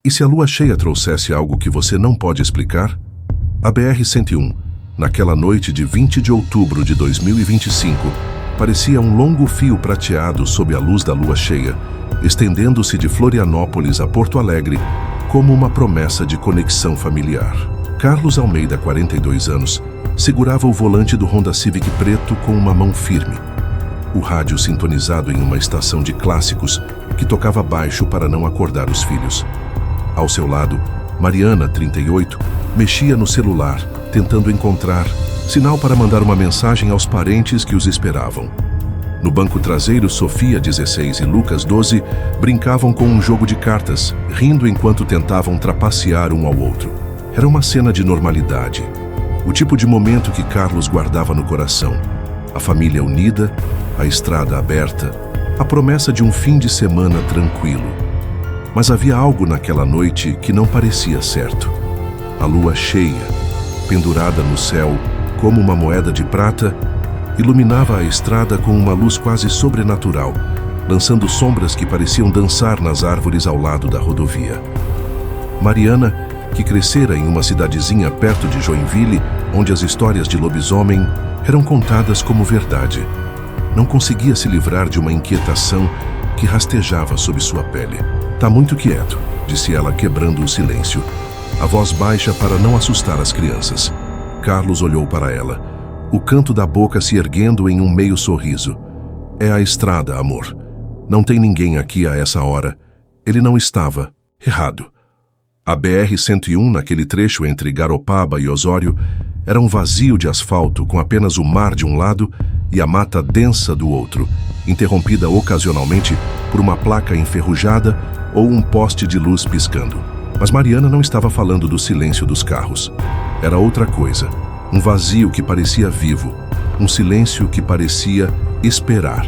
E se a lua cheia trouxesse algo que você não pode explicar? A BR-101, naquela noite de 20 de outubro de 2025, parecia um longo fio prateado sob a luz da lua cheia, estendendo-se de Florianópolis a Porto Alegre como uma promessa de conexão familiar. Carlos Almeida, 42 anos, segurava o volante do Honda Civic preto com uma mão firme. O rádio sintonizado em uma estação de clássicos que tocava baixo para não acordar os filhos. Ao seu lado, Mariana, 38, mexia no celular, tentando encontrar sinal para mandar uma mensagem aos parentes que os esperavam. No banco traseiro, Sofia, 16, e Lucas, 12, brincavam com um jogo de cartas, rindo enquanto tentavam trapacear um ao outro. Era uma cena de normalidade, o tipo de momento que Carlos guardava no coração. A família unida, a estrada aberta, a promessa de um fim de semana tranquilo. Mas havia algo naquela noite que não parecia certo. A lua cheia, pendurada no céu como uma moeda de prata, iluminava a estrada com uma luz quase sobrenatural, lançando sombras que pareciam dançar nas árvores ao lado da rodovia. Mariana, que crescera em uma cidadezinha perto de Joinville, onde as histórias de lobisomem eram contadas como verdade, não conseguia se livrar de uma inquietação que rastejava sob sua pele. "Tá muito quieto", disse ela, quebrando o silêncio, a voz baixa para não assustar as crianças. Carlos olhou para ela, o canto da boca se erguendo em um meio sorriso. "É a estrada, amor. Não tem ninguém aqui a essa hora." Ele não estava errado. A BR-101, naquele trecho entre Garopaba e Osório, era um vazio de asfalto com apenas o mar de um lado e a mata densa do outro, interrompida ocasionalmente por uma placa enferrujada ou um poste de luz piscando. Mas Mariana não estava falando do silêncio dos carros. Era outra coisa, um vazio que parecia vivo, um silêncio que parecia esperar.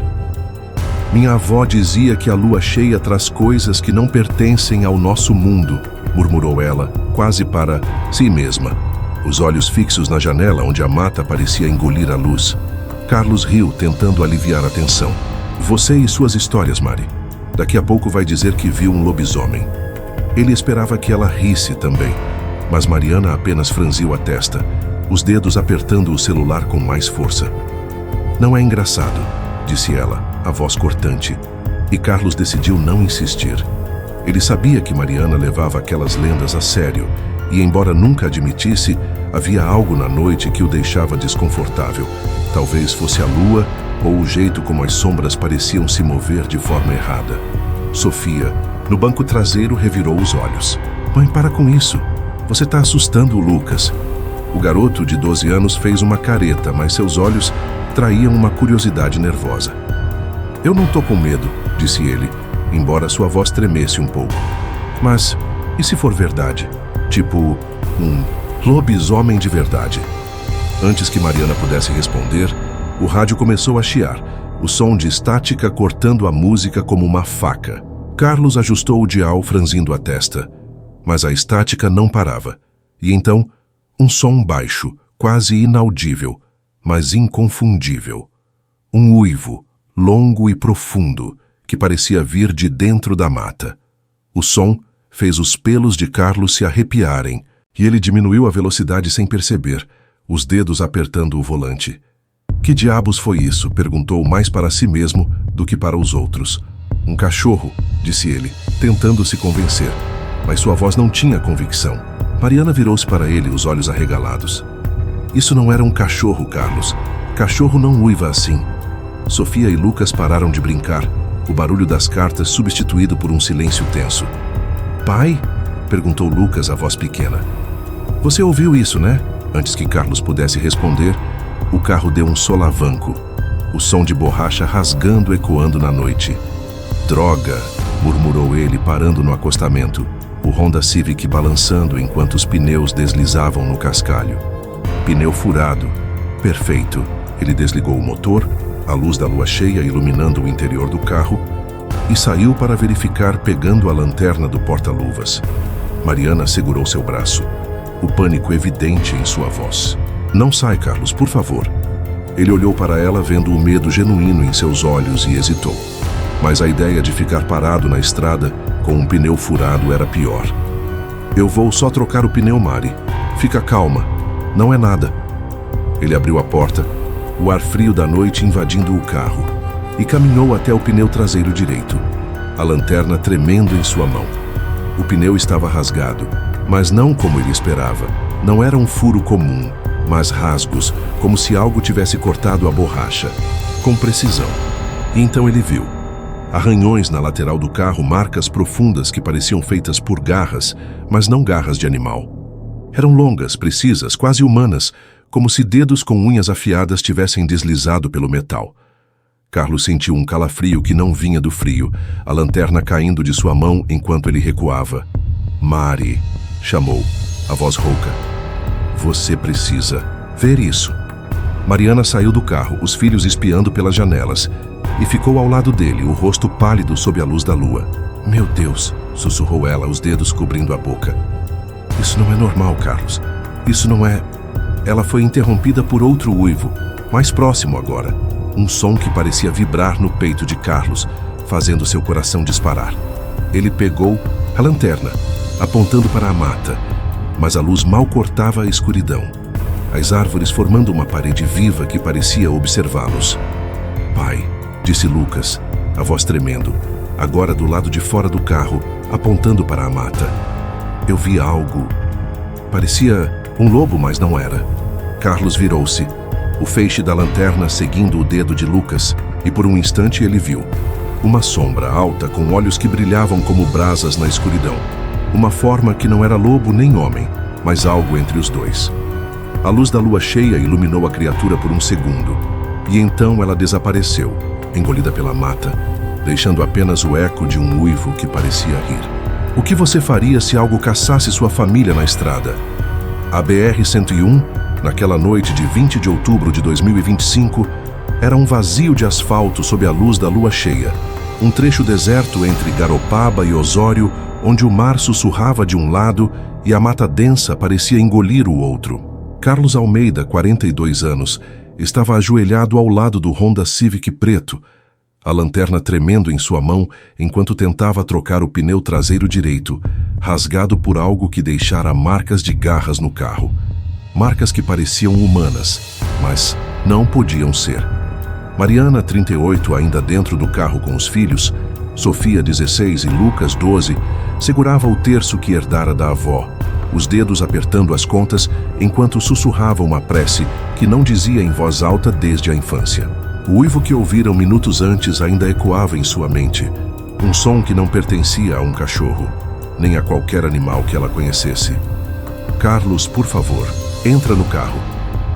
"Minha avó dizia que a lua cheia traz coisas que não pertencem ao nosso mundo", murmurou ela, quase para si mesma, os olhos fixos na janela onde a mata parecia engolir a luz. Carlos riu, tentando aliviar a tensão. "Você e suas histórias, Mari. Daqui a pouco vai dizer que viu um lobisomem." Ele esperava que ela risse também, mas Mariana apenas franziu a testa, os dedos apertando o celular com mais força. "Não é engraçado", disse ela, a voz cortante, e Carlos decidiu não insistir. Ele sabia que Mariana levava aquelas lendas a sério, e embora nunca admitisse, havia algo na noite que o deixava desconfortável. Talvez fosse a lua ou o jeito como as sombras pareciam se mover de forma errada. Sofia, no banco traseiro, revirou os olhos. "Mãe, para com isso. Você está assustando o Lucas." O garoto de 12 anos fez uma careta, mas seus olhos traíam uma curiosidade nervosa. "Eu não tô com medo", disse ele, embora sua voz tremesse um pouco. "Mas, e se for verdade? Tipo, um lobisomem de verdade?" Antes que Mariana pudesse responder, o rádio começou a chiar, o som de estática cortando a música como uma faca. Carlos ajustou o dial, franzindo a testa, mas a estática não parava. E então, um som baixo, quase inaudível, mas inconfundível. Um uivo, longo e profundo, que parecia vir de dentro da mata. O som fez os pelos de Carlos se arrepiarem, e ele diminuiu a velocidade sem perceber, os dedos apertando o volante. "Que diabos foi isso?", perguntou mais para si mesmo do que para os outros. "Um cachorro", disse ele, tentando se convencer, mas sua voz não tinha convicção. Mariana virou-se para ele, os olhos arregalados. "Isso não era um cachorro, Carlos. Cachorro não uiva assim." Sofia e Lucas pararam de brincar, o barulho das cartas substituído por um silêncio tenso. "Pai?", perguntou Lucas, a voz pequena. "Você ouviu isso, né?" Antes que Carlos pudesse responder, o carro deu um solavanco, o som de borracha rasgando ecoando na noite. "Droga", murmurou ele, parando no acostamento, o Honda Civic balançando enquanto os pneus deslizavam no cascalho. Pneu furado. Perfeito. Ele desligou o motor, a luz da lua cheia iluminando o interior do carro, e saiu para verificar, pegando a lanterna do porta-luvas. Mariana segurou seu braço, o pânico evidente em sua voz. "Não sai, Carlos, por favor." Ele olhou para ela, vendo o medo genuíno em seus olhos, e hesitou. Mas a ideia de ficar parado na estrada Com um pneu furado era pior. Eu vou só trocar o pneu, Mari. Fica calma. Não é nada. Ele abriu a porta, o ar frio da noite invadindo o carro, e caminhou até o pneu traseiro direito, a lanterna tremendo em sua mão. O pneu estava rasgado, mas não como ele esperava. Não era um furo comum, mas rasgos, como se algo tivesse cortado a borracha, com precisão. E então ele viu arranhões na lateral do carro, marcas profundas que pareciam feitas por garras, mas não garras de animal. Eram longas, precisas, quase humanas, como se dedos com unhas afiadas tivessem deslizado pelo metal. Carlos sentiu um calafrio que não vinha do frio, a lanterna caindo de sua mão enquanto ele recuava. Mari, chamou, a voz rouca. Você precisa ver isso. Mariana saiu do carro, os filhos espiando pelas janelas, e ficou ao lado dele, o rosto pálido sob a luz da lua. Meu Deus, sussurrou ela, os dedos cobrindo a boca. Isso não é normal, Carlos. Isso não é... Ela foi interrompida por outro uivo, mais próximo agora. Um som que parecia vibrar no peito de Carlos, fazendo seu coração disparar. Ele pegou a lanterna, apontando para a mata, mas a luz mal cortava a escuridão. As árvores formando uma parede viva que parecia observá-los. Pai, disse Lucas, a voz tremendo, agora do lado de fora do carro, apontando para a mata. Eu vi algo. Parecia um lobo, mas não era. Carlos virou-se, o feixe da lanterna seguindo o dedo de Lucas, e por um instante ele viu uma sombra alta com olhos que brilhavam como brasas na escuridão. Uma forma que não era lobo nem homem, mas algo entre os dois. A luz da lua cheia iluminou a criatura por um segundo, e então ela desapareceu, engolida pela mata, deixando apenas o eco de um uivo que parecia rir. O que você faria se algo caçasse sua família na estrada? A BR-101, naquela noite de 20 de outubro de 2025, era um vazio de asfalto sob a luz da lua cheia, um trecho deserto entre Garopaba e Osório, onde o mar sussurrava de um lado e a mata densa parecia engolir o outro. Carlos Almeida, 42 anos, estava ajoelhado ao lado do Honda Civic preto, a lanterna tremendo em sua mão enquanto tentava trocar o pneu traseiro direito, rasgado por algo que deixara marcas de garras no carro. Marcas que pareciam humanas, mas não podiam ser. Mariana, 38, ainda dentro do carro com os filhos, Sofia, 16, e Lucas, 12, segurava o terço que herdara da avó, os dedos apertando as contas enquanto sussurrava uma prece que não dizia em voz alta desde a infância. O uivo que ouviram minutos antes ainda ecoava em sua mente, um som que não pertencia a um cachorro, nem a qualquer animal que ela conhecesse. Carlos, por favor, entra no carro,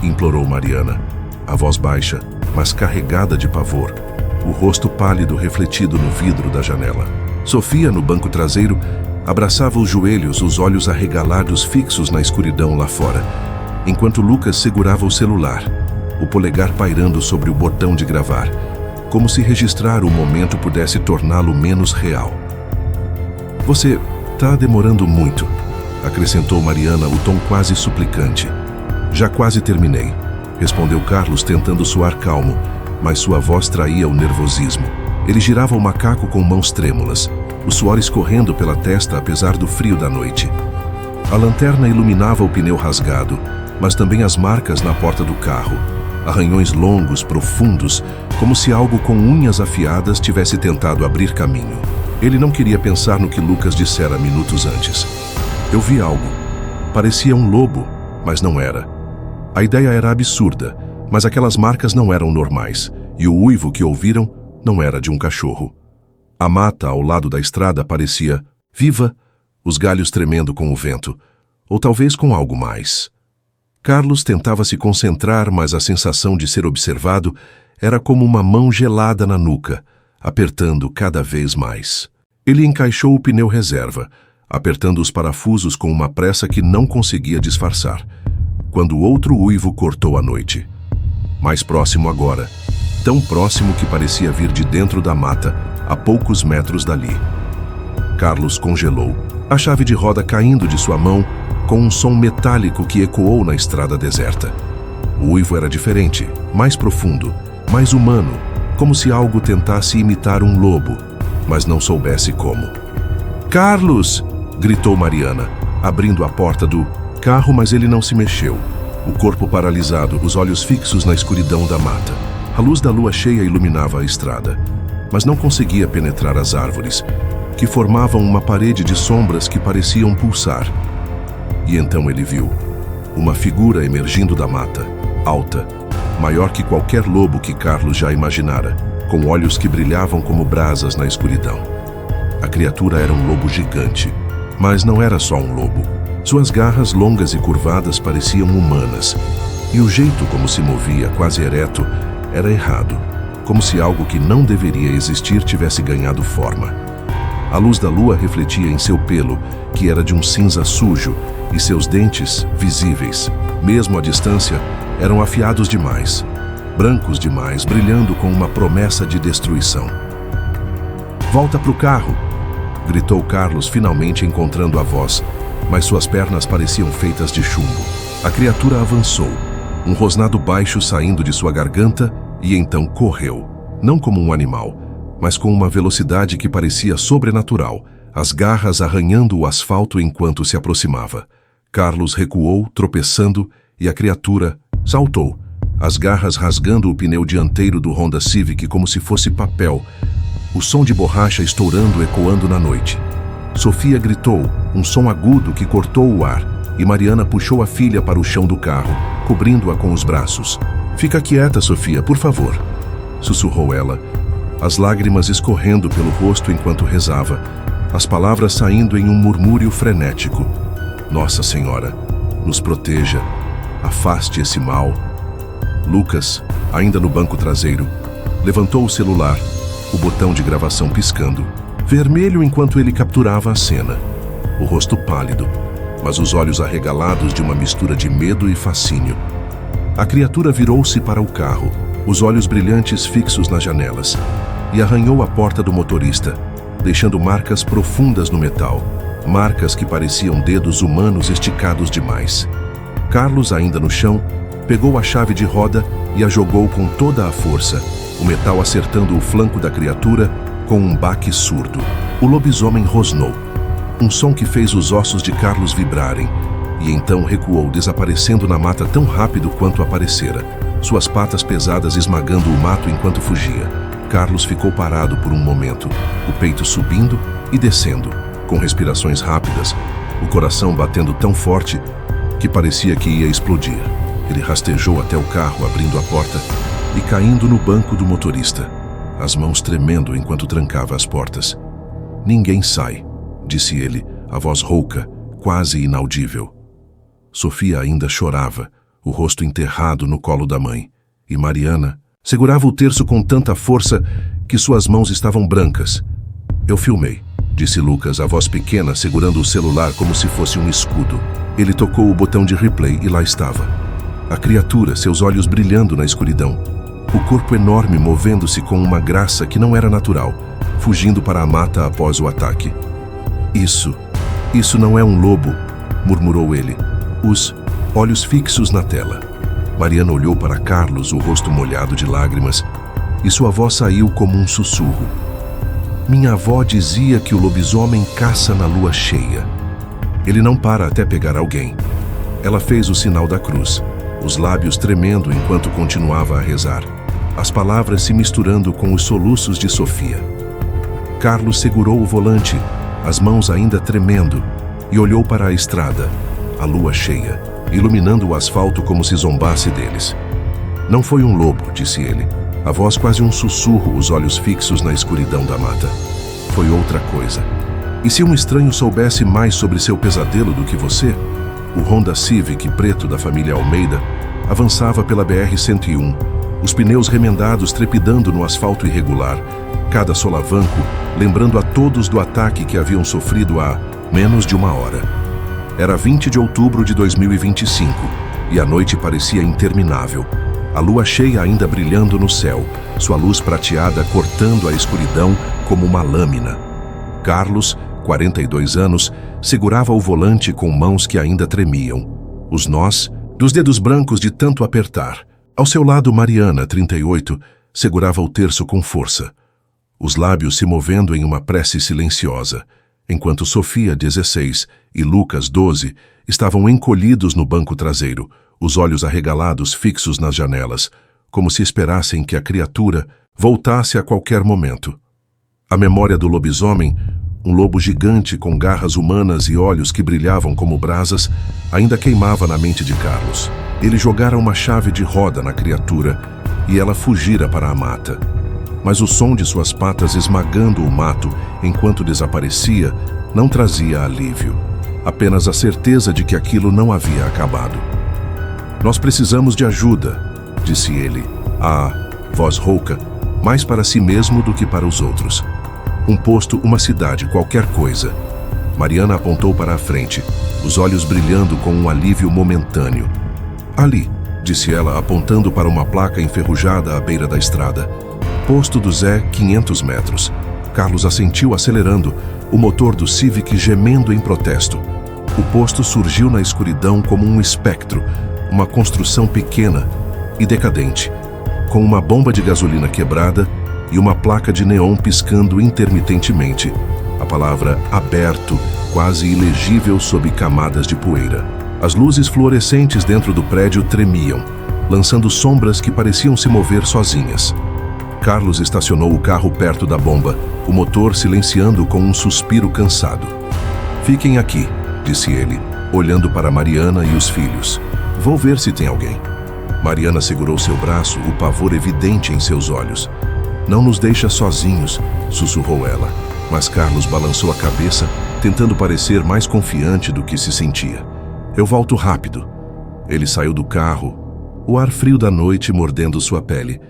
implorou Mariana, a voz baixa, mas carregada de pavor, o rosto pálido refletido no vidro da janela. Sofia, no banco traseiro, abraçava os joelhos, os olhos arregalados fixos na escuridão lá fora, enquanto Lucas segurava o celular, o polegar pairando sobre o botão de gravar, como se registrar o momento pudesse torná-lo menos real. Você tá demorando muito, acrescentou Mariana, o tom quase suplicante. Já quase terminei, respondeu Carlos tentando soar calmo, mas sua voz traía o nervosismo. Ele girava o macaco com mãos trêmulas, o suor escorrendo pela testa apesar do frio da noite. A lanterna iluminava o pneu rasgado, mas também as marcas na porta do carro, arranhões longos, profundos, como se algo com unhas afiadas tivesse tentado abrir caminho. Ele não queria pensar no que Lucas dissera minutos antes. Eu vi algo. Parecia um lobo, mas não era. A ideia era absurda, mas aquelas marcas não eram normais, e o uivo que ouviram não era de um cachorro. A mata ao lado da estrada parecia viva, os galhos tremendo com o vento, ou talvez com algo mais. Carlos tentava se concentrar, mas a sensação de ser observado era como uma mão gelada na nuca, apertando cada vez mais. Ele encaixou o pneu reserva, apertando os parafusos com uma pressa que não conseguia disfarçar, quando outro uivo cortou a noite. Mais próximo agora, tão próximo que parecia vir de dentro da mata, a poucos metros dali. Carlos congelou, a chave de roda caindo de sua mão, com um som metálico que ecoou na estrada deserta. O uivo era diferente, mais profundo, mais humano, como se algo tentasse imitar um lobo, mas não soubesse como. Carlos! Gritou Mariana, abrindo a porta do carro, mas ele não se mexeu. O corpo paralisado, os olhos fixos na escuridão da mata. A luz da lua cheia iluminava a estrada, mas não conseguia penetrar as árvores, que formavam uma parede de sombras que pareciam pulsar. E então ele viu uma figura emergindo da mata, alta, maior que qualquer lobo que Carlos já imaginara, com olhos que brilhavam como brasas na escuridão. A criatura era um lobo gigante, mas não era só um lobo. Suas garras longas e curvadas pareciam humanas, e o jeito como se movia, quase ereto, era errado, como se algo que não deveria existir tivesse ganhado forma. A luz da lua refletia em seu pelo, que era de um cinza sujo, e seus dentes, visíveis, mesmo à distância, eram afiados demais, brancos demais, brilhando com uma promessa de destruição. "Volta pro carro!" gritou Carlos, finalmente encontrando a voz, mas suas pernas pareciam feitas de chumbo. A criatura avançou, um rosnado baixo saindo de sua garganta, e então correu, não como um animal, mas com uma velocidade que parecia sobrenatural, as garras arranhando o asfalto enquanto se aproximava. Carlos recuou, tropeçando, e a criatura saltou, as garras rasgando o pneu dianteiro do Honda Civic como se fosse papel, o som de borracha estourando ecoando na noite. Sofia gritou, um som agudo que cortou o ar, e Mariana puxou a filha para o chão do carro, cobrindo-a com os braços. "Fica quieta, Sofia, por favor", sussurrou ela, as lágrimas escorrendo pelo rosto enquanto rezava, as palavras saindo em um murmúrio frenético. "Nossa Senhora, nos proteja, afaste esse mal." Lucas, ainda no banco traseiro, levantou o celular, o botão de gravação piscando, vermelho enquanto ele capturava a cena. O rosto pálido, mas os olhos arregalados de uma mistura de medo e fascínio. A criatura virou-se para o carro, os olhos brilhantes fixos nas janelas, e arranhou a porta do motorista, deixando marcas profundas no metal, marcas que pareciam dedos humanos esticados demais. Carlos, ainda no chão, pegou a chave de roda e a jogou com toda a força, o metal acertando o flanco da criatura com um baque surdo. O lobisomem rosnou, um som que fez os ossos de Carlos vibrarem, e então recuou, desaparecendo na mata tão rápido quanto aparecera, suas patas pesadas esmagando o mato enquanto fugia. Carlos ficou parado por um momento, o peito subindo e descendo, com respirações rápidas, o coração batendo tão forte que parecia que ia explodir. Ele rastejou até o carro, abrindo a porta e caindo no banco do motorista, as mãos tremendo enquanto trancava as portas. "Ninguém sai", disse ele, a voz rouca, quase inaudível. Sofia ainda chorava, o rosto enterrado no colo da mãe, e Mariana segurava o terço com tanta força que suas mãos estavam brancas. "Eu filmei", disse Lucas, a voz pequena, segurando o celular como se fosse um escudo. Ele tocou o botão de replay e lá estava. A criatura, seus olhos brilhando na escuridão, o corpo enorme movendo-se com uma graça que não era natural, fugindo para a mata após o ataque. Isso não é um lobo", murmurou ele, os olhos fixos na tela. Mariana olhou para Carlos, o rosto molhado de lágrimas, e sua voz saiu como um sussurro. "Minha avó dizia que o lobisomem caça na lua cheia. Ele não para até pegar alguém." Ela fez o sinal da cruz, os lábios tremendo enquanto continuava a rezar, as palavras se misturando com os soluços de Sofia. Carlos segurou o volante, as mãos ainda tremendo, e olhou para a estrada, a lua cheia, iluminando o asfalto como se zombasse deles. "Não foi um lobo", disse ele, a voz quase um sussurro, os olhos fixos na escuridão da mata. "Foi outra coisa. E se um estranho soubesse mais sobre seu pesadelo do que você?" O Honda Civic preto da família Almeida avançava pela BR-101, os pneus remendados trepidando no asfalto irregular, cada solavanco lembrando a todos do ataque que haviam sofrido há menos de uma hora. Era 20 de outubro de 2025 e a noite parecia interminável, a lua cheia ainda brilhando no céu, sua luz prateada cortando a escuridão como uma lâmina. Carlos, 42 anos, segurava o volante com mãos que ainda tremiam, os nós dos dedos brancos de tanto apertar. Ao seu lado, Mariana, 38, segurava o terço com força, os lábios se movendo em uma prece silenciosa, enquanto Sofia, 16, e Lucas, 12, estavam encolhidos no banco traseiro, os olhos arregalados fixos nas janelas, como se esperassem que a criatura voltasse a qualquer momento. A memória do lobisomem, um lobo gigante com garras humanas e olhos que brilhavam como brasas, ainda queimava na mente de Carlos. Ele jogara uma chave de roda na criatura e ela fugira para a mata. Mas o som de suas patas esmagando o mato enquanto desaparecia não trazia alívio, apenas a certeza de que aquilo não havia acabado. "Nós precisamos de ajuda", disse ele, a voz rouca, mais para si mesmo do que para os outros. "Um posto, uma cidade, qualquer coisa." Mariana apontou para a frente, os olhos brilhando com um alívio momentâneo. "Ali", disse ela, apontando para uma placa enferrujada à beira da estrada. "Posto do Zé, 500 metros." Carlos assentiu, acelerando, o motor do Civic gemendo em protesto. O posto surgiu na escuridão como um espectro, uma construção pequena e decadente, com uma bomba de gasolina quebrada e uma placa de neon piscando intermitentemente. A palavra "aberto", quase ilegível sob camadas de poeira. As luzes fluorescentes dentro do prédio tremiam, lançando sombras que pareciam se mover sozinhas. Carlos estacionou o carro perto da bomba, o motor silenciando com um suspiro cansado. "Fiquem aqui", disse ele, olhando para Mariana e os filhos. "Vou ver se tem alguém." Mariana segurou seu braço, o pavor evidente em seus olhos. "Não nos deixa sozinhos", sussurrou ela, mas Carlos balançou a cabeça, tentando parecer mais confiante do que se sentia. "Eu volto rápido." Ele saiu do carro, o ar frio da noite mordendo sua pele,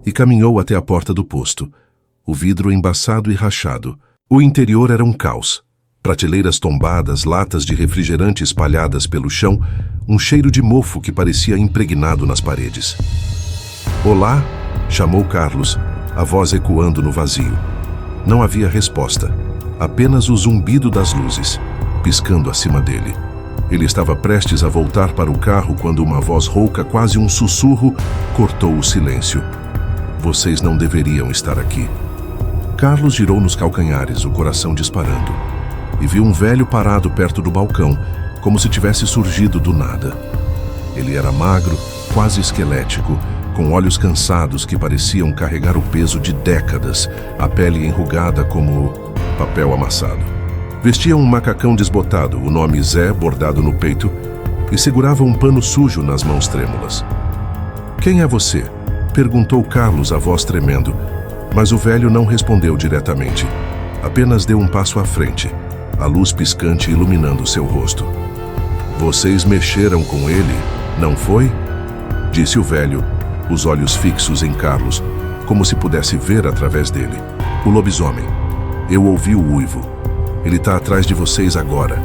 e caminhou até a porta do posto. O vidro embaçado e rachado. O interior era um caos. Prateleiras tombadas, latas de refrigerante espalhadas pelo chão, um cheiro de mofo que parecia impregnado nas paredes. "Olá", chamou Carlos, a voz ecoando no vazio. Não havia resposta, apenas o zumbido das luzes, piscando acima dele. Ele estava prestes a voltar para o carro quando uma voz rouca, quase um sussurro, cortou o silêncio. "Vocês não deveriam estar aqui." Carlos girou nos calcanhares, o coração disparando, e viu um velho parado perto do balcão, como se tivesse surgido do nada. Ele era magro, quase esquelético, com olhos cansados que pareciam carregar o peso de décadas, a pele enrugada como papel amassado. Vestia um macacão desbotado, o nome Zé bordado no peito, e segurava um pano sujo nas mãos trêmulas. "Quem é você?" perguntou Carlos, a voz tremendo, mas o velho não respondeu diretamente. Apenas deu um passo à frente, a luz piscante iluminando seu rosto. "Vocês mexeram com ele, não foi?" disse o velho, os olhos fixos em Carlos, como se pudesse ver através dele. "O lobisomem. Eu ouvi o uivo. Ele está atrás de vocês agora."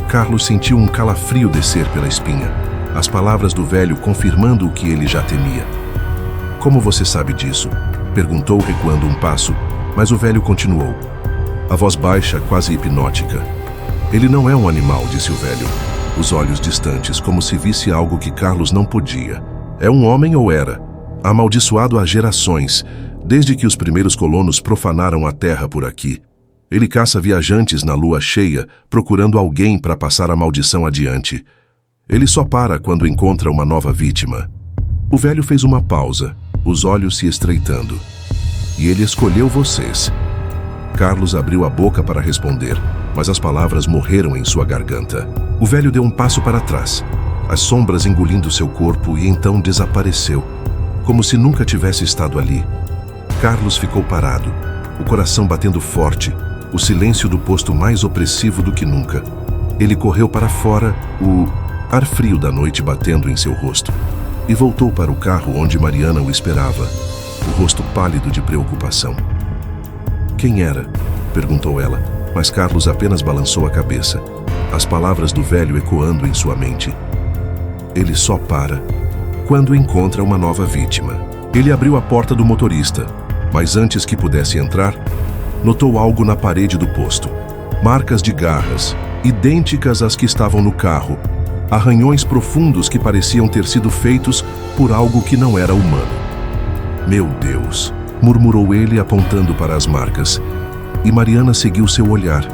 Carlos sentiu um calafrio descer pela espinha, as palavras do velho confirmando o que ele já temia. "Como você sabe disso?" perguntou, recuando um passo, mas o velho continuou. A voz baixa, quase hipnótica. "Ele não é um animal", disse o velho, os olhos distantes, como se visse algo que Carlos não podia. "É um homem ou era, amaldiçoado há gerações, desde que os primeiros colonos profanaram a terra por aqui. Ele caça viajantes na lua cheia, procurando alguém para passar a maldição adiante. Ele só para quando encontra uma nova vítima." O velho fez uma pausa, os olhos se estreitando. "E ele escolheu vocês." Carlos abriu a boca para responder, mas as palavras morreram em sua garganta. O velho deu um passo para trás, as sombras engolindo seu corpo, e então desapareceu, como se nunca tivesse estado ali. Carlos ficou parado, o coração batendo forte, o silêncio do posto mais opressivo do que nunca. Ele correu para fora, o ar frio da noite batendo em seu rosto, e voltou para o carro onde Mariana o esperava, o rosto pálido de preocupação. "Quem era?" perguntou ela, mas Carlos apenas balançou a cabeça, as palavras do velho ecoando em sua mente. "Ele só para quando encontra uma nova vítima." Ele abriu a porta do motorista, mas antes que pudesse entrar, notou algo na parede do posto. Marcas de garras, idênticas às que estavam no carro, arranhões profundos que pareciam ter sido feitos por algo que não era humano. "Meu Deus", murmurou ele apontando para as marcas, e Mariana seguiu seu olhar,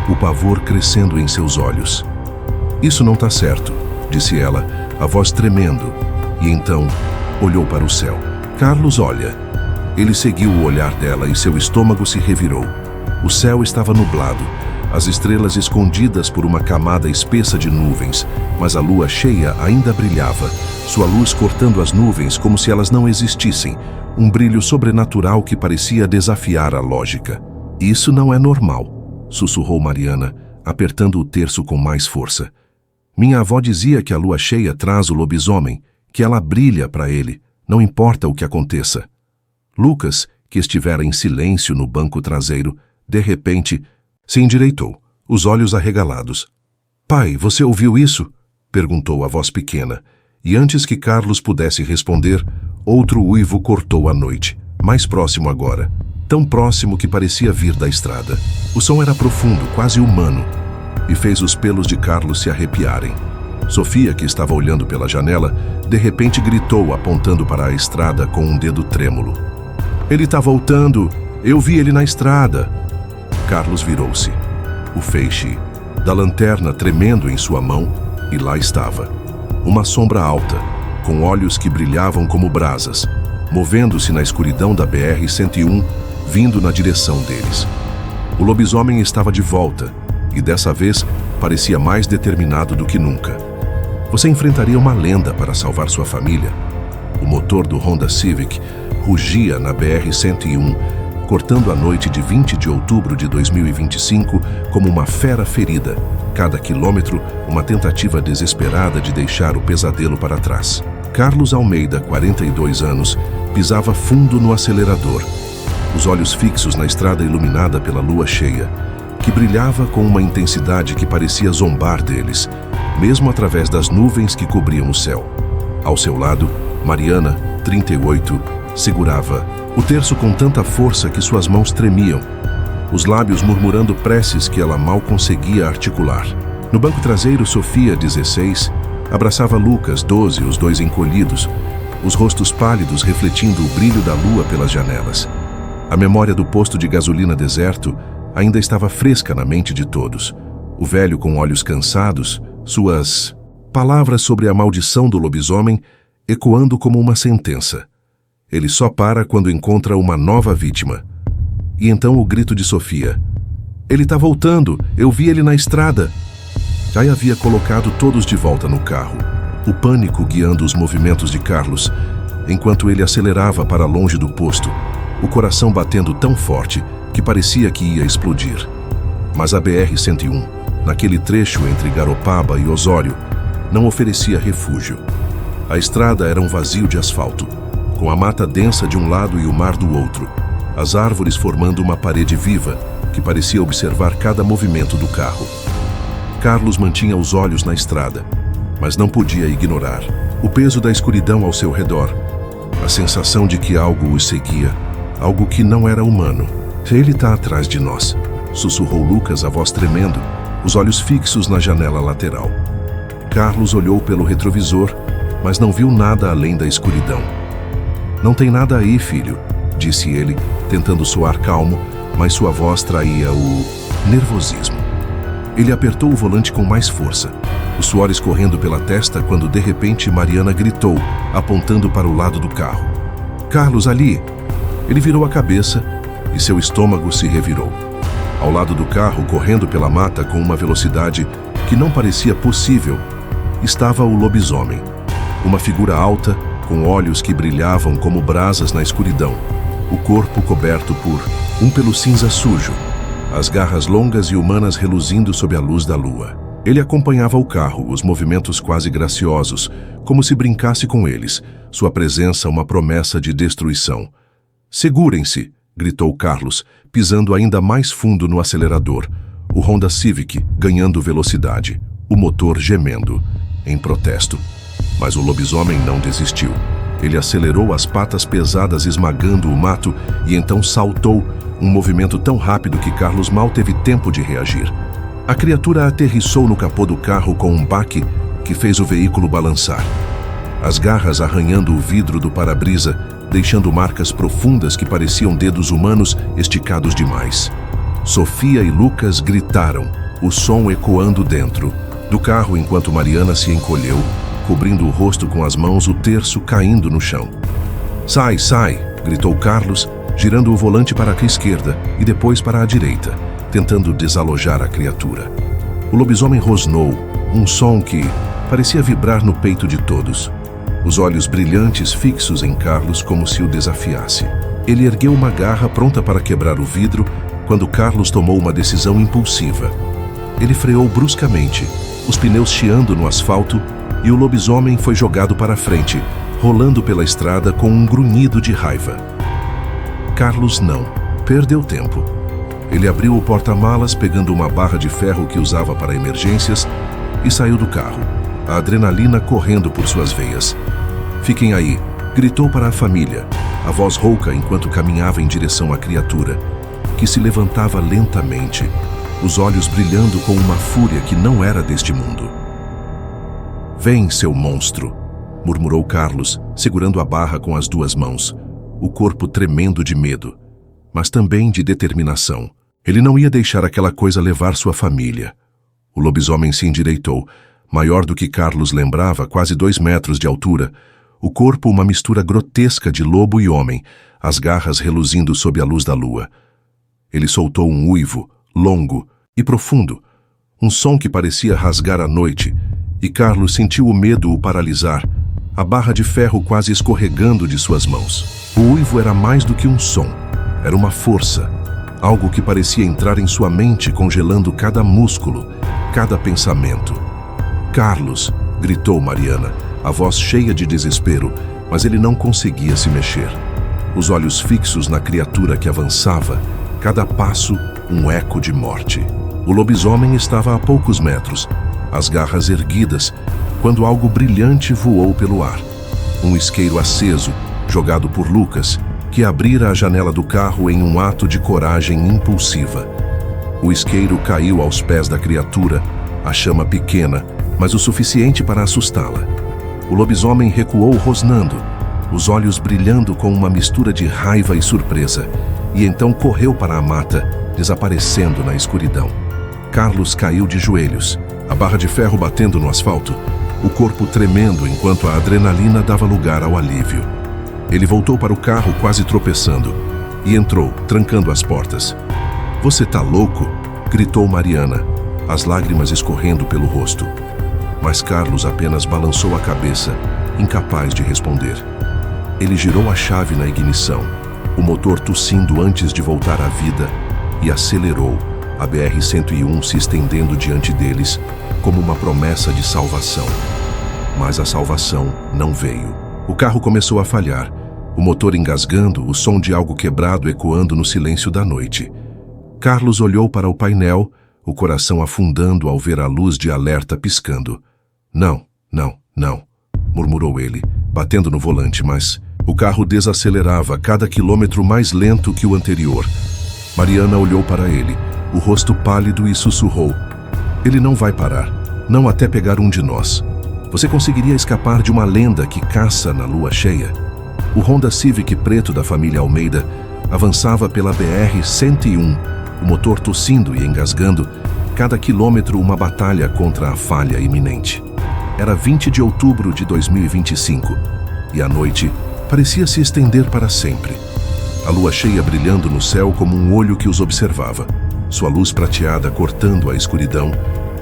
o pavor crescendo em seus olhos. "Isso não está certo", disse ela, a voz tremendo, e então olhou para o céu. "Carlos, olha." Ele seguiu o olhar dela e seu estômago se revirou. O céu estava nublado, as estrelas escondidas por uma camada espessa de nuvens, mas a lua cheia ainda brilhava, sua luz cortando as nuvens como se elas não existissem, um brilho sobrenatural que parecia desafiar a lógica. "Isso não é normal", sussurrou Mariana, apertando o terço com mais força. "Minha avó dizia que a lua cheia traz o lobisomem, que ela brilha para ele, não importa o que aconteça." Lucas, que estivera em silêncio no banco traseiro, de repente, se endireitou, os olhos arregalados. "Pai, você ouviu isso?" perguntou a voz pequena, e antes que Carlos pudesse responder, outro uivo cortou a noite, mais próximo agora, tão próximo que parecia vir da estrada. O som era profundo, quase humano, e fez os pelos de Carlos se arrepiarem. Sofia, que estava olhando pela janela, de repente gritou, apontando para a estrada com um dedo trêmulo. "Ele está voltando! Eu vi ele na estrada!" Carlos virou-se. O feixe da lanterna tremendo em sua mão, e lá estava. Uma sombra alta, com olhos que brilhavam como brasas, movendo-se na escuridão da BR-101, vindo na direção deles. O lobisomem estava de volta, e dessa vez parecia mais determinado do que nunca. Você enfrentaria uma lenda para salvar sua família? O motor do Honda Civic rugia na BR-101, cortando a noite de 20 de outubro de 2025 como uma fera ferida, cada quilômetro uma tentativa desesperada de deixar o pesadelo para trás. Carlos Almeida, 42 anos, pisava fundo no acelerador, os olhos fixos na estrada iluminada pela lua cheia, que brilhava com uma intensidade que parecia zombar deles, mesmo através das nuvens que cobriam o céu. Ao seu lado, Mariana, 38, segurava o terço com tanta força que suas mãos tremiam, os lábios murmurando preces que ela mal conseguia articular. No banco traseiro, Sofia, 16, abraçava Lucas, 12, os dois encolhidos, os rostos pálidos refletindo o brilho da lua pelas janelas. A memória do posto de gasolina deserto ainda estava fresca na mente de todos. O velho com olhos cansados, suas palavras sobre a maldição do lobisomem ecoando como uma sentença. Ele só para quando encontra uma nova vítima. E então o grito de Sofia. "Ele está voltando! Eu vi ele na estrada!" Já havia colocado todos de volta no carro, o pânico guiando os movimentos de Carlos, enquanto ele acelerava para longe do posto, o coração batendo tão forte que parecia que ia explodir. Mas a BR-101, naquele trecho entre Garopaba e Osório, não oferecia refúgio. A estrada era um vazio de asfalto, com a mata densa de um lado e o mar do outro, as árvores formando uma parede viva que parecia observar cada movimento do carro. Carlos mantinha os olhos na estrada, mas não podia ignorar o peso da escuridão ao seu redor, a sensação de que algo os seguia, algo que não era humano. "Ele está atrás de nós", sussurrou Lucas, a voz tremendo, os olhos fixos na janela lateral. Carlos olhou pelo retrovisor, mas não viu nada além da escuridão. "Não tem nada aí, filho", disse ele, tentando soar calmo, mas sua voz traía o nervosismo. Ele apertou o volante com mais força, o suor escorrendo pela testa quando de repente Mariana gritou, apontando para o lado do carro. "Carlos, ali!" Ele virou a cabeça e seu estômago se revirou. Ao lado do carro, correndo pela mata com uma velocidade que não parecia possível, estava o lobisomem. Uma figura alta, com olhos que brilhavam como brasas na escuridão, o corpo coberto por um pelo cinza sujo, as garras longas e humanas reluzindo sob a luz da lua. Ele acompanhava o carro, os movimentos quase graciosos, como se brincasse com eles, sua presença uma promessa de destruição. "Segurem-se!" gritou Carlos, pisando ainda mais fundo no acelerador, o Honda Civic ganhando velocidade, o motor gemendo, em protesto. Mas o lobisomem não desistiu. Ele acelerou as patas pesadas esmagando o mato e então saltou, um movimento tão rápido que Carlos mal teve tempo de reagir. A criatura aterrissou no capô do carro com um baque que fez o veículo balançar. As garras arranhando o vidro do para-brisa, deixando marcas profundas que pareciam dedos humanos esticados demais. Sofia e Lucas gritaram, o som ecoando dentro do carro enquanto Mariana se encolheu, cobrindo o rosto com as mãos, o terço caindo no chão. Sai, sai! Gritou Carlos, girando o volante para a esquerda e depois para a direita, tentando desalojar a criatura. O lobisomem rosnou, um som que parecia vibrar no peito de todos. Os olhos brilhantes fixos em Carlos como se o desafiasse. Ele ergueu uma garra pronta para quebrar o vidro quando Carlos tomou uma decisão impulsiva. Ele freou bruscamente, os pneus chiando no asfalto, e o lobisomem foi jogado para frente, rolando pela estrada com um grunhido de raiva. Carlos não perdeu tempo. Ele abriu o porta-malas pegando uma barra de ferro que usava para emergências e saiu do carro, a adrenalina correndo por suas veias. Fiquem aí, gritou para a família, a voz rouca enquanto caminhava em direção à criatura, que se levantava lentamente, os olhos brilhando com uma fúria que não era deste mundo. Vem, seu monstro, murmurou Carlos, segurando a barra com as duas mãos, o corpo tremendo de medo, mas também de determinação. Ele não ia deixar aquela coisa levar sua família. O lobisomem se endireitou, maior do que Carlos lembrava, quase 2 metros de altura, o corpo uma mistura grotesca de lobo e homem, as garras reluzindo sob a luz da lua. Ele soltou um uivo, longo e profundo, um som que parecia rasgar a noite, e Carlos sentiu o medo o paralisar, a barra de ferro quase escorregando de suas mãos. O uivo era mais do que um som, era uma força, algo que parecia entrar em sua mente, congelando cada músculo, cada pensamento. Carlos, gritou Mariana, a voz cheia de desespero, mas ele não conseguia se mexer. Os olhos fixos na criatura que avançava, cada passo um eco de morte. O lobisomem estava a poucos metros, as garras erguidas, quando algo brilhante voou pelo ar. Um isqueiro aceso, jogado por Lucas, que abrira a janela do carro em um ato de coragem impulsiva. O isqueiro caiu aos pés da criatura, a chama pequena, mas o suficiente para assustá-la. O lobisomem recuou rosnando, os olhos brilhando com uma mistura de raiva e surpresa, e então correu para a mata, desaparecendo na escuridão. Carlos caiu de joelhos, a barra de ferro batendo no asfalto, o corpo tremendo enquanto a adrenalina dava lugar ao alívio. Ele voltou para o carro quase tropeçando e entrou, trancando as portas. "Você tá louco?" gritou Mariana, as lágrimas escorrendo pelo rosto. Mas Carlos apenas balançou a cabeça, incapaz de responder. Ele girou a chave na ignição, o motor tossindo antes de voltar à vida, e acelerou, a BR-101 se estendendo diante deles como uma promessa de salvação. Mas a salvação não veio. O carro começou a falhar, o motor engasgando, o som de algo quebrado ecoando no silêncio da noite. Carlos olhou para o painel, o coração afundando ao ver a luz de alerta piscando. Não, não, não, murmurou ele, batendo no volante, mas o carro desacelerava cada quilômetro mais lento que o anterior. Mariana olhou para ele, o rosto pálido, e sussurrou: "Ele não vai parar, não até pegar um de nós. Você conseguiria escapar de uma lenda que caça na lua cheia?" O Honda Civic preto da família Almeida avançava pela BR-101, o motor tossindo e engasgando, cada quilômetro uma batalha contra a falha iminente. Era 20 de outubro de 2025, e a noite parecia se estender para sempre. A lua cheia brilhando no céu como um olho que os observava, sua luz prateada cortando a escuridão,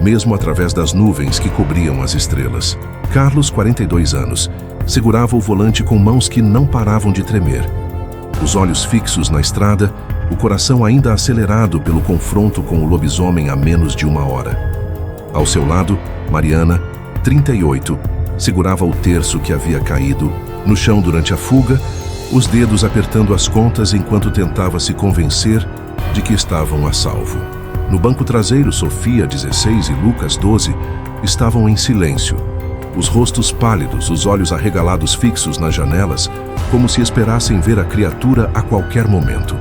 mesmo através das nuvens que cobriam as estrelas. Carlos, 42 anos, segurava o volante com mãos que não paravam de tremer. Os olhos fixos na estrada, o coração ainda acelerado pelo confronto com o lobisomem há menos de 1 hora. Ao seu lado, Mariana, 38, segurava o terço que havia caído no chão durante a fuga, os dedos apertando as contas enquanto tentava se convencer de que estavam a salvo. No banco traseiro, Sofia, 16, e Lucas, 12, estavam em silêncio. Os rostos pálidos, os olhos arregalados fixos nas janelas, como se esperassem ver a criatura a qualquer momento.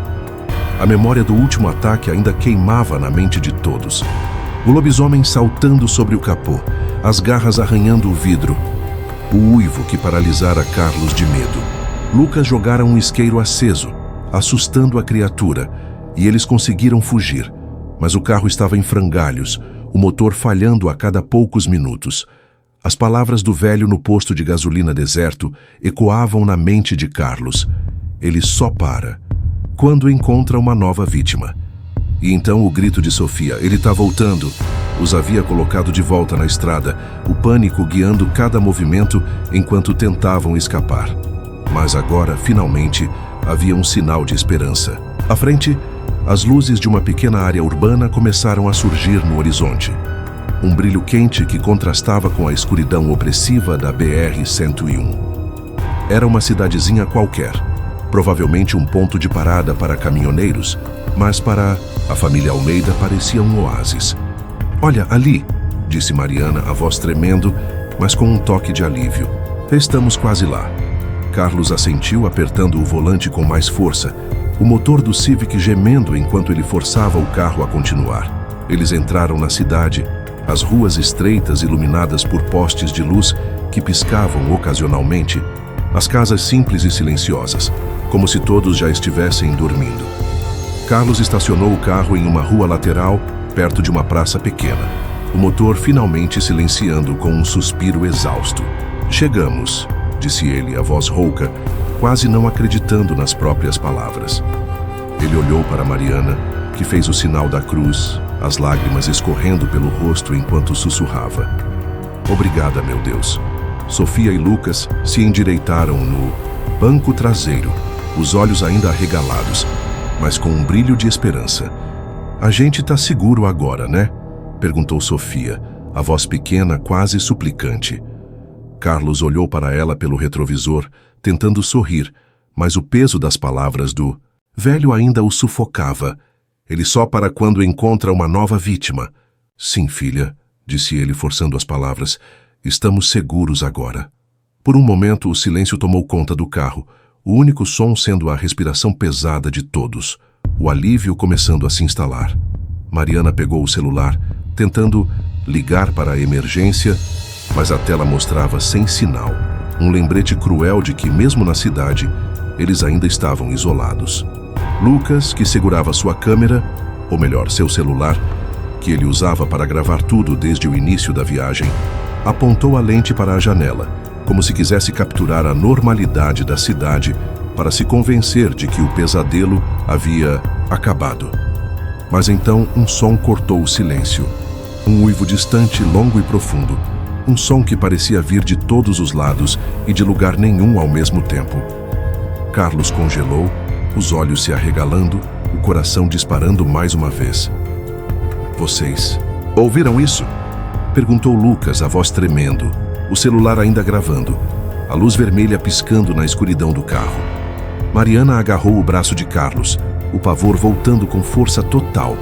A memória do último ataque ainda queimava na mente de todos. O lobisomem saltando sobre o capô, as garras arranhando o vidro. O uivo que paralisara Carlos de medo. Lucas jogara um isqueiro aceso, assustando a criatura, e eles conseguiram fugir. mas o carro estava em frangalhos, o motor falhando a cada poucos minutos. As palavras do velho no posto de gasolina deserto ecoavam na mente de Carlos. Ele só para quando encontra uma nova vítima. E então o grito de Sofia: ele está voltando! Os havia colocado de volta na estrada, o pânico guiando cada movimento enquanto tentavam escapar. Mas agora, finalmente, havia um sinal de esperança. À frente, as luzes de uma pequena área urbana começaram a surgir no horizonte. Um brilho quente que contrastava com a escuridão opressiva da BR-101. Era uma cidadezinha qualquer, provavelmente um ponto de parada para caminhoneiros, mas para a família Almeida parecia um oásis. "Olha, ali", disse Mariana, a voz tremendo, mas com um toque de alívio. "Estamos quase lá." Carlos assentiu, apertando o volante com mais força, o motor do Civic gemendo enquanto ele forçava o carro a continuar. Eles entraram na cidade, as ruas estreitas iluminadas por postes de luz que piscavam ocasionalmente, as casas simples e silenciosas, como se todos já estivessem dormindo. Carlos estacionou o carro em uma rua lateral, perto de uma praça pequena, o motor finalmente silenciando com um suspiro exausto. "Chegamos", disse ele, a voz rouca, quase não acreditando nas próprias palavras. Ele olhou para Mariana, que fez o sinal da cruz, as lágrimas escorrendo pelo rosto enquanto sussurrava: "Obrigada, meu Deus." Sofia e Lucas se endireitaram no banco traseiro, os olhos ainda arregalados, mas com um brilho de esperança. "A gente tá seguro agora, né?" perguntou Sofia, a voz pequena quase suplicante. Carlos olhou para ela pelo retrovisor, tentando sorrir, mas o peso das palavras do velho ainda o sufocava. "Ele só para quando encontra uma nova vítima." "Sim, filha", disse ele, forçando as palavras. "Estamos seguros agora." Por um momento, o silêncio tomou conta do carro, o único som sendo a respiração pesada de todos, o alívio começando a se instalar. Mariana pegou o celular, tentando ligar para a emergência, mas a tela mostrava sem sinal, um lembrete cruel de que, mesmo na cidade, eles ainda estavam isolados. Lucas, que segurava sua câmera, ou melhor, seu celular, que ele usava para gravar tudo desde o início da viagem, apontou a lente para a janela, como se quisesse capturar a normalidade da cidade para se convencer de que o pesadelo havia acabado. Mas então um som cortou o silêncio. Um uivo distante, longo e profundo. Um som que parecia vir de todos os lados e de lugar nenhum ao mesmo tempo. Carlos congelou, os olhos se arregalando, o coração disparando mais uma vez. "Vocês ouviram isso?" perguntou Lucas, a voz tremendo, o celular ainda gravando, a luz vermelha piscando na escuridão do carro. Mariana agarrou o braço de Carlos, o pavor voltando com força total.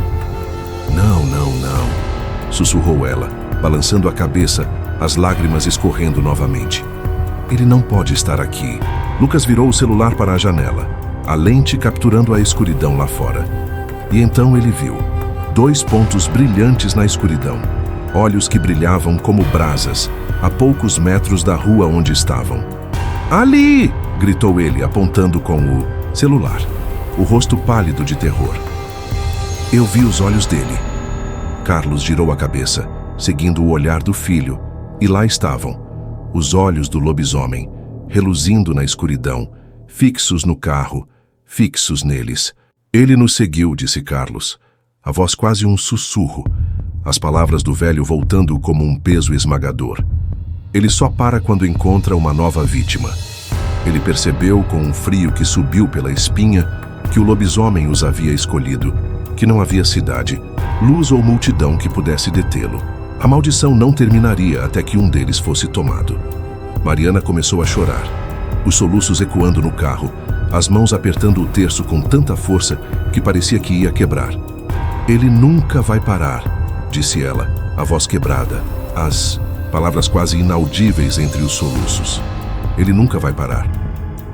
Não, sussurrou ela, balançando a cabeça, as lágrimas escorrendo novamente. "Ele não pode estar aqui." Lucas virou o celular para a janela, a lente capturando a escuridão lá fora. E então ele viu 2 pontos brilhantes na escuridão, olhos que brilhavam como brasas, a poucos metros da rua onde estavam. "Ali!" gritou ele, apontando com o celular, o rosto pálido de terror. Eu vi os olhos dele. Carlos girou a cabeça, seguindo o olhar do filho, e lá estavam, os olhos do lobisomem, reluzindo na escuridão, fixos no carro, fixos neles. "Ele nos seguiu", disse Carlos, a voz quase um sussurro, as palavras do velho voltando como um peso esmagador. "Ele só para quando encontra uma nova vítima." Ele percebeu com um frio que subiu pela espinha que o lobisomem os havia escolhido, que não havia cidade, luz ou multidão que pudesse detê-lo. A maldição não terminaria até que um deles fosse tomado. Mariana começou a chorar, os soluços ecoando no carro, as mãos apertando o terço com tanta força que parecia que ia quebrar. "Ele nunca vai parar", disse ela, a voz quebrada, as palavras quase inaudíveis entre os soluços. "Ele nunca vai parar."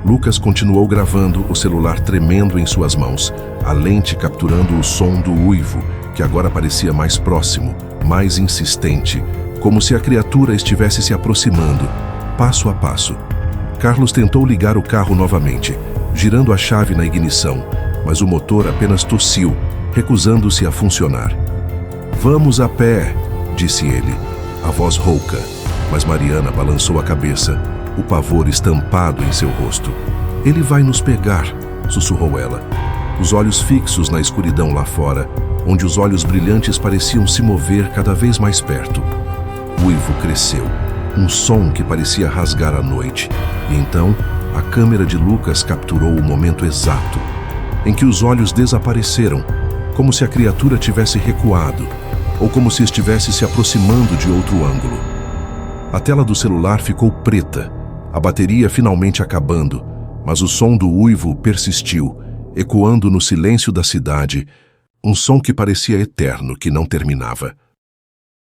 Lucas continuou gravando, o celular tremendo em suas mãos, a lente capturando o som do uivo, que agora parecia mais próximo, mais insistente, como se a criatura estivesse se aproximando, passo a passo. Carlos tentou ligar o carro novamente, girando a chave na ignição, mas o motor apenas tossiu, recusando-se a funcionar. Vamos a pé, disse ele, a voz rouca, mas Mariana balançou a cabeça, o pavor estampado em seu rosto. Ele vai nos pegar, sussurrou ela, os olhos fixos na escuridão lá fora, onde os olhos brilhantes pareciam se mover cada vez mais perto. O uivo cresceu, um som que parecia rasgar a noite, e então a câmera de Lucas capturou o momento exato, em que os olhos desapareceram, como se a criatura tivesse recuado, ou como se estivesse se aproximando de outro ângulo. A tela do celular ficou preta, a bateria finalmente acabando, mas o som do uivo persistiu, ecoando no silêncio da cidade, um som que parecia eterno, que não terminava.